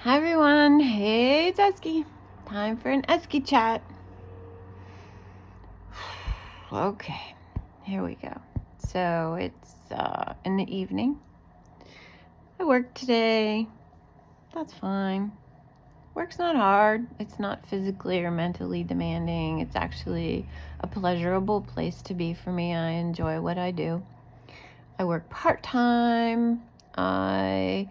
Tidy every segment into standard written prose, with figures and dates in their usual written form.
Hi everyone, hey it's Esky. Time for an Esky chat. Okay, here we go. So it's in the evening. I worked today. That's fine. Work's not hard. It's not physically or mentally demanding. It's actually a pleasurable place to be for me. I enjoy what I do. I work part-time. I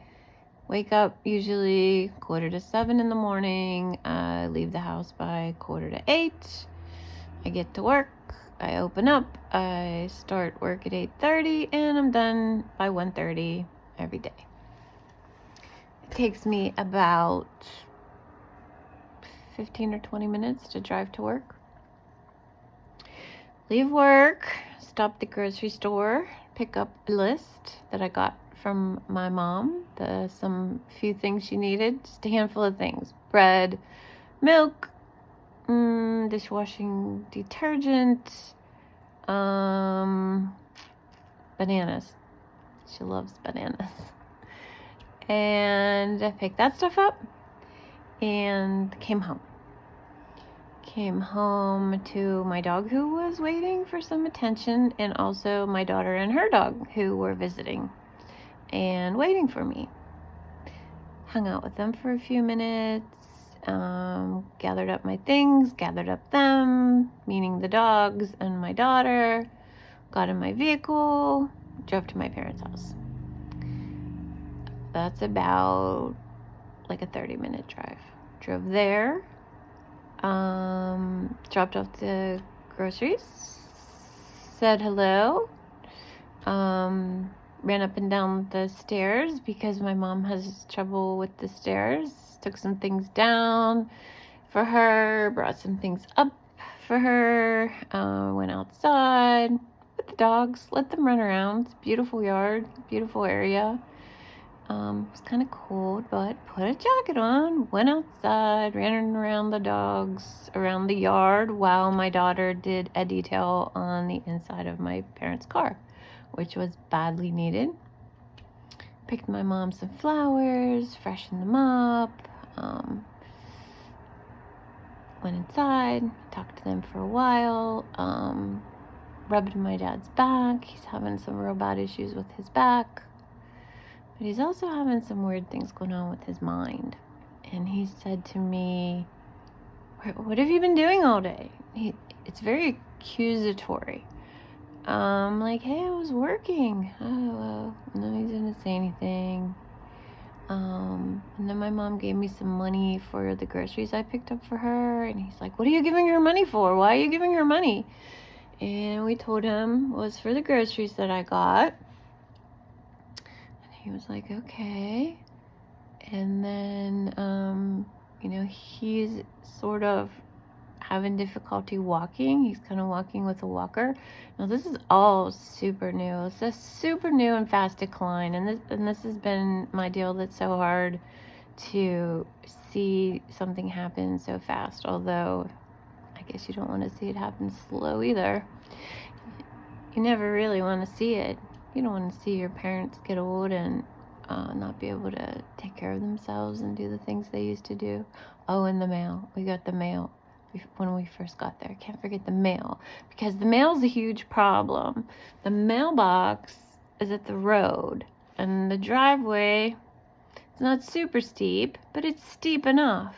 wake up usually 6:45 in the morning. I leave the house by 7:45. I get to work. I open up. I start work at 8:30 and I'm done by 1:30 every day. It takes me about 15 or 20 minutes to drive to work. Leave work, stop at the grocery store, pick up a list that I got from my mom, some few things she needed, just a handful of things: bread, milk, dishwashing detergent, bananas. She loves bananas. And I picked that stuff up and came home. Came home to my dog who was waiting for some attention, and also my daughter and her dog who were visiting and waiting for me. Hung out with them for a few minutes, gathered up my things, gathered up them, meaning the dogs and my daughter, got in my vehicle, drove to my parents' house. That's about like a 30-minute drive. Drove there, dropped off the groceries, said hello, ran up and down the stairs because my mom has trouble with the stairs. Took some things down for her, brought some things up for her, went outside with the dogs, let them run around. Beautiful yard, beautiful area. It was kind of cold, but put a jacket on, went outside, ran around the dogs, around the yard, while my daughter did a detail on the inside of my parents' car, which was badly needed. Picked my mom some flowers, freshened them up, went inside, talked to them for a while, rubbed my dad's back. He's having some real bad issues with his back. But he's also having some weird things going on with his mind. And he said to me, "What have you been doing all day?" It's very accusatory. Like, "Hey, I was working." Oh, well. And then he didn't say anything. And then my mom gave me some money for the groceries I picked up for her. And he's like, "What are you giving her money for? Why are you giving her money?" And we told him it was for the groceries that I got. He was like, "Okay." And then, he's sort of having difficulty walking. He's kind of walking with a walker. Now, this is all super new. It's a super new and fast decline. And this has been my deal that's so hard to see something happen so fast. Although, I guess you don't want to see it happen slow either. You never really want to see it. You don't want to see your parents get old and not be able to take care of themselves and do the things they used to do. Oh, and the mail. We got the mail when we first got there. Can't forget the mail, because the mail's a huge problem. The mailbox is at the road, and the driveway, it's not super steep, but it's steep enough.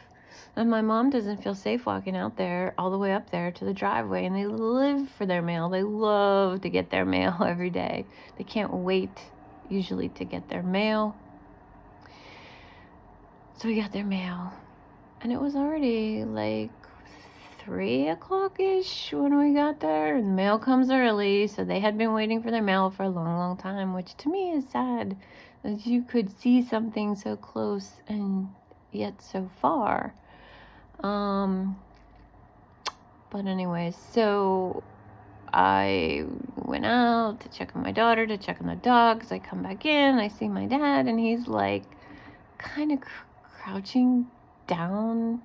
And my mom doesn't feel safe walking out there, all the way up there to the driveway. And they live for their mail. They love to get their mail every day. They can't wait, usually, to get their mail. So we got their mail. And it was already like 3 o'clock-ish when we got there. And the mail comes early, so they had been waiting for their mail for a long, long time, which to me is sad, that you could see something so close and yet so far. But anyways, so I went out to check on my daughter, to check on the dogs. I come back in, I see my dad, and he's like kind of crouching down,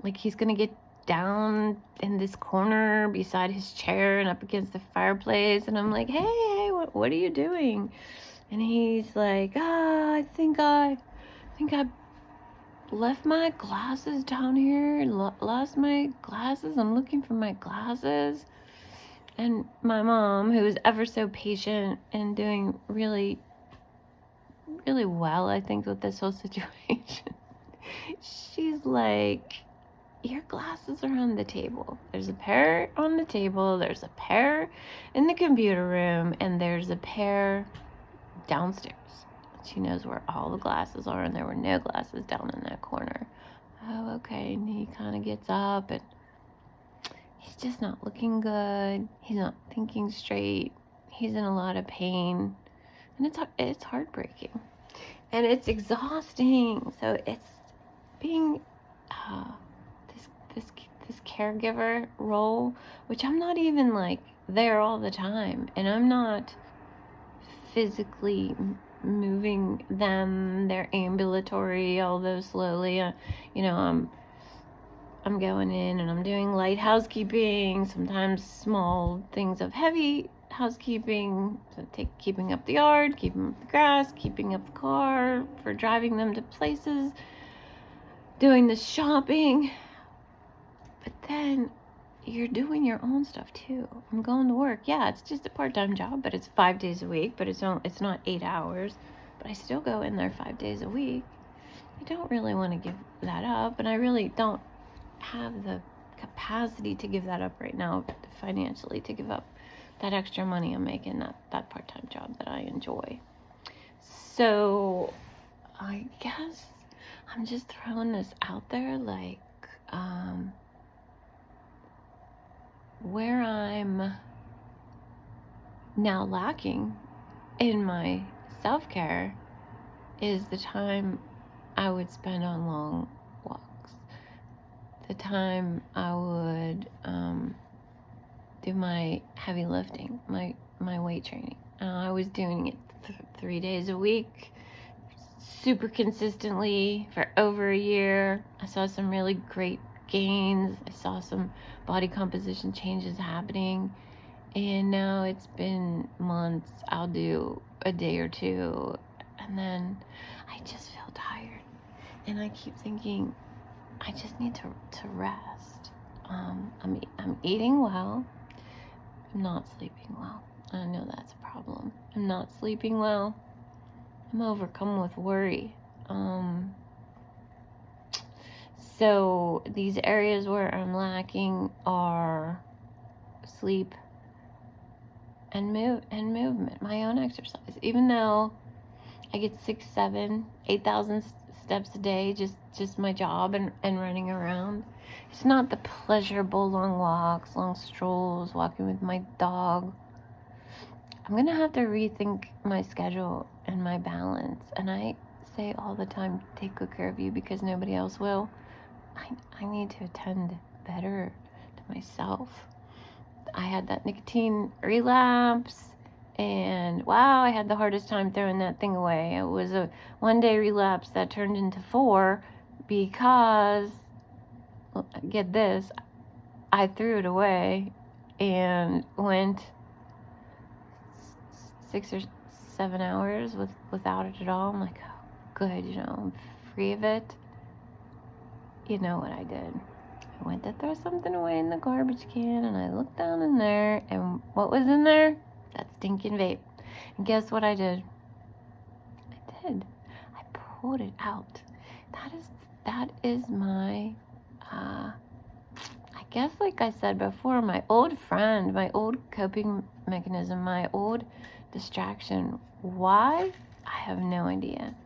like he's gonna get down in this corner beside his chair and up against the fireplace. And I'm like, hey, what are you doing? And he's like, I think I left my glasses down here, lost my glasses. I'm looking for my glasses. And my mom, who is ever so patient and doing really, really well, I think, with this whole situation, she's like, your glasses are on the table. There's a pair on the table, there's a pair in the computer room, and there's a pair downstairs. She knows where all the glasses are, and there were no glasses down in that corner. Oh, okay. And he kind of gets up, and he's just not looking good. He's not thinking straight. He's in a lot of pain, and it's heartbreaking, and it's exhausting. So it's being this caregiver role, which I'm not even like there all the time, and I'm not physically moving them. They're ambulatory, although slowly. I'm going in and I'm doing light housekeeping, sometimes small things of heavy housekeeping, so keeping up the yard, keeping up the grass, keeping up the car, for driving them to places, doing the shopping. But then you're doing your own stuff too. I'm going to work. Yeah, it's just a part-time job, but it's 5 days a week, but it's not 8 hours. But I still go in there 5 days a week. I don't really want to give that up, and I really don't have the capacity to give that up right now financially, to give up that extra money I'm making, that part-time job that I enjoy. So I guess I'm just throwing this out there, like, where I'm now lacking in my self-care is the time I would spend on long walks, the time I would do my heavy lifting, my weight training. I was doing it 3 days a week, super consistently for over a year. I saw some really great gains. I saw some body composition changes happening, and now it's been months. I'll do a day or two, and then I just feel tired, and I keep thinking I just need to rest. I'm eating well. I'm not sleeping well. I know that's a problem. I'm not sleeping well. I'm overcome with worry. So these areas where I'm lacking are sleep and movement, my own exercise. Even though I get 6, 7, 8,000 steps a day, just my job and running around. It's not the pleasurable long walks, long strolls, walking with my dog. I'm gonna have to rethink my schedule and my balance. And I say all the time, take good care of you because nobody else will. I need to attend better to myself. I had that nicotine relapse, and wow, I had the hardest time throwing that thing away. It was a 1-day relapse that turned into 4 because, well, get this, I threw it away and went 6 or 7 hours without it at all. I'm like, oh, good, I'm free of it. You know what I did? I went to throw something away in the garbage can, and I looked down in there, and what was in there? That stinking vape. And guess what I did? I pulled it out. That is my, I guess, like I said before, my old friend, my old coping mechanism, my old distraction. Why? I have no idea.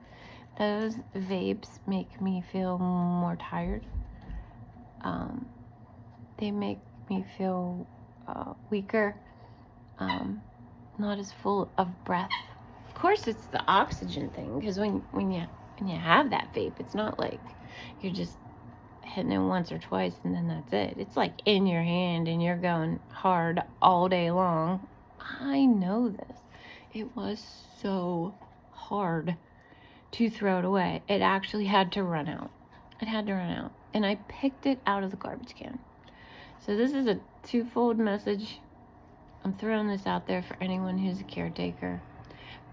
Those vapes make me feel more tired. They make me feel weaker, not as full of breath. Of course, it's the oxygen thing, because when you have that vape, it's not like you're just hitting it once or twice and then that's it. It's like in your hand and you're going hard all day long. I know this. It was so hard to throw it away. It actually had to run out. It had to run out. And I picked it out of the garbage can. So this is a twofold message. I'm throwing this out there for anyone who's a caretaker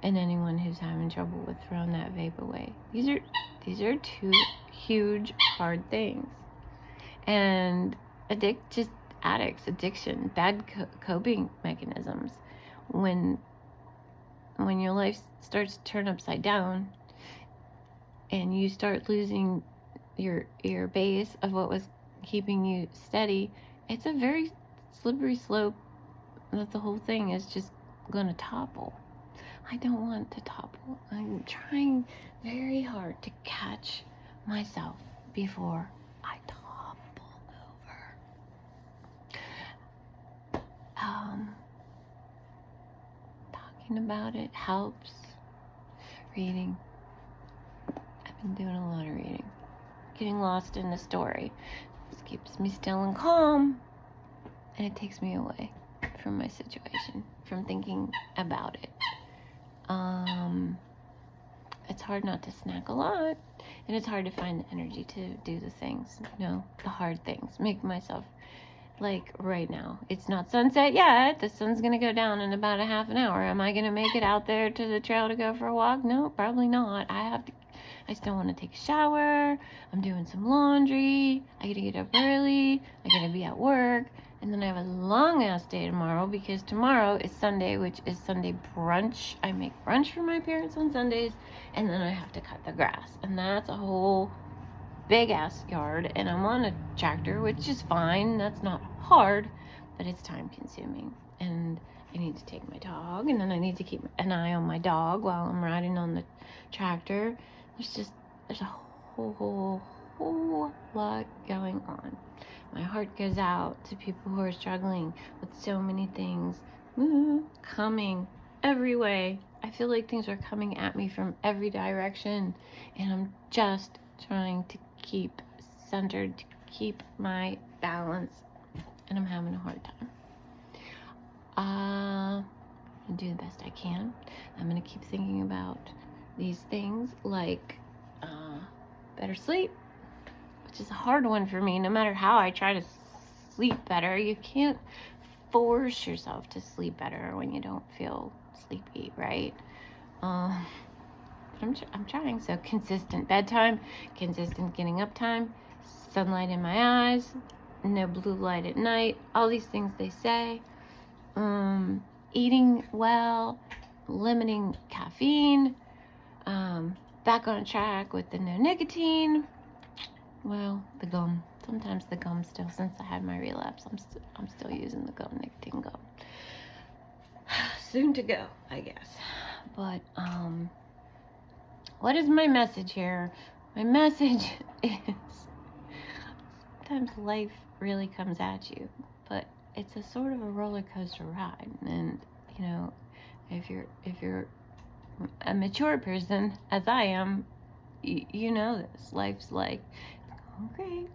and anyone who's having trouble with throwing that vape away. These are 2 huge, hard things. And addiction, bad coping mechanisms. When your life starts to turn upside down and you start losing your base of what was keeping you steady, it's a very slippery slope that the whole thing is just going to topple. I don't want to topple. I'm trying very hard to catch myself before I topple over. Talking about it helps. Reading. I've been doing a lot of reading. Getting lost in the story. This keeps me still and calm. And it takes me away from my situation, from thinking about it. It's hard not to snack a lot, and it's hard to find the energy to do the things, the hard things. Make myself, like right now, it's not sunset yet. The sun's gonna go down in about a half an hour. Am I gonna make it out there to the trail to go for a walk? No, probably not. I still want to take a shower. I'm doing some laundry. I gotta get up early. I gotta be at work. And then I have a long ass day tomorrow because tomorrow is Sunday, which is Sunday brunch. I make brunch for my parents on Sundays, and then I have to cut the grass. And that's a whole big ass yard. And I'm on a tractor, which is fine. That's not hard, but it's time consuming. And I need to take my dog, and then I need to keep an eye on my dog while I'm riding on the tractor. There's a whole lot going on. My heart goes out to people who are struggling with so many things coming every way. I feel like things are coming at me from every direction, and I'm just trying to keep centered, to keep my balance, and I'm having a hard time. I'm do the best I can. I'm going to keep thinking about these things like better sleep, which is a hard one for me. No matter how I try to sleep better, you can't force yourself to sleep better when you don't feel sleepy, right? I'm trying. So consistent bedtime, consistent getting up time, sunlight in my eyes, no blue light at night, all these things they say. Eating well, limiting caffeine, back on track with the no nicotine. Well, the gum. Sometimes the gum still, since I had my relapse, I'm still using the nicotine gum. Soon to go, I guess. But what is my message here? My message is sometimes life really comes at you, but it's a sort of a roller coaster ride. And if you're a mature person, as I am, you know this. Life's like, it's going great,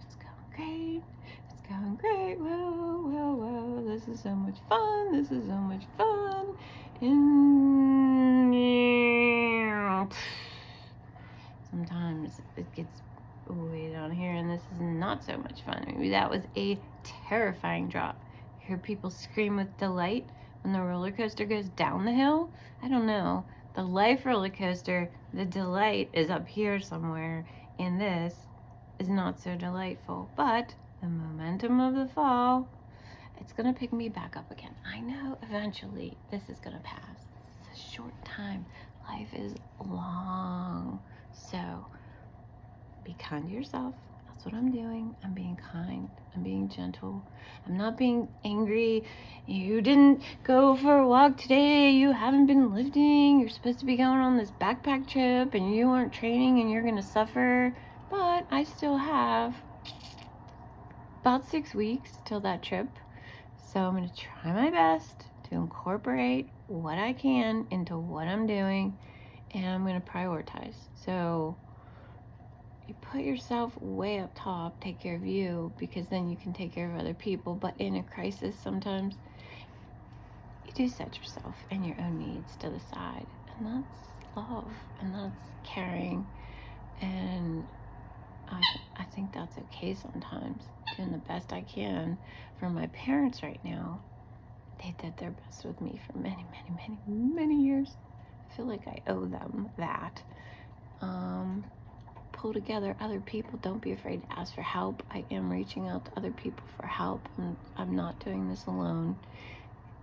it's going great, it's going great, whoa, this is so much fun, and sometimes it gets way down here, and this is not so much fun. Maybe that was a terrifying drop. You hear people scream with delight when the roller coaster goes down the hill. I don't know. The life roller coaster, the delight is up here somewhere, and this is not so delightful. But the momentum of the fall, it's going to pick me back up again. I know eventually this is going to pass. It's a short time. Life is long. So be kind to yourself. That's what I'm doing. I'm being kind. I'm being gentle. I'm not being angry. You didn't go for a walk today. You haven't been lifting. You're supposed to be going on this backpack trip, and you aren't training, and you're going to suffer. But I still have about 6 weeks till that trip. So I'm going to try my best to incorporate what I can into what I'm doing, and I'm going to prioritize. So you put yourself way up top, take care of you, because then you can take care of other people. But in a crisis, sometimes you do set yourself and your own needs to the side, and that's love, and that's caring, and I think that's okay sometimes. Doing the best I can for my parents right now. They did their best with me for many years. I feel like I owe them that. pull together other people. Don't be afraid to ask for help. I am reaching out to other people for help. I'm not doing this alone.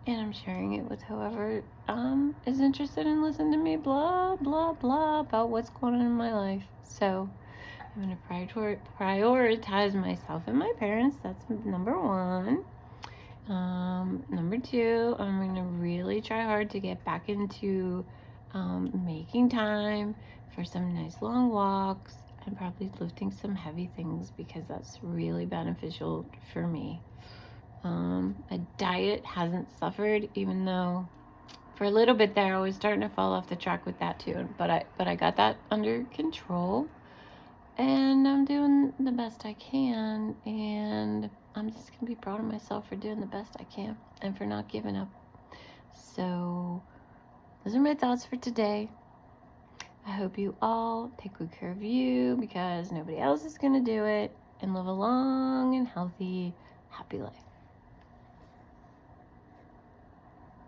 And I'm sharing it with whoever is interested in listening to me blah, blah, blah about what's going on in my life. So I'm going to prioritize myself and my parents. That's number one. Number two, I'm going to really try hard to get back into making time for some nice long walks and probably lifting some heavy things because that's really beneficial for me. A diet hasn't suffered, even though for a little bit there I was starting to fall off the track with that too. But I got that under control, and I'm doing the best I can, and I'm just gonna be proud of myself for doing the best I can and for not giving up. So those are my thoughts for today. I hope you all take good care of you because nobody else is gonna do it, and live a long and healthy, happy life.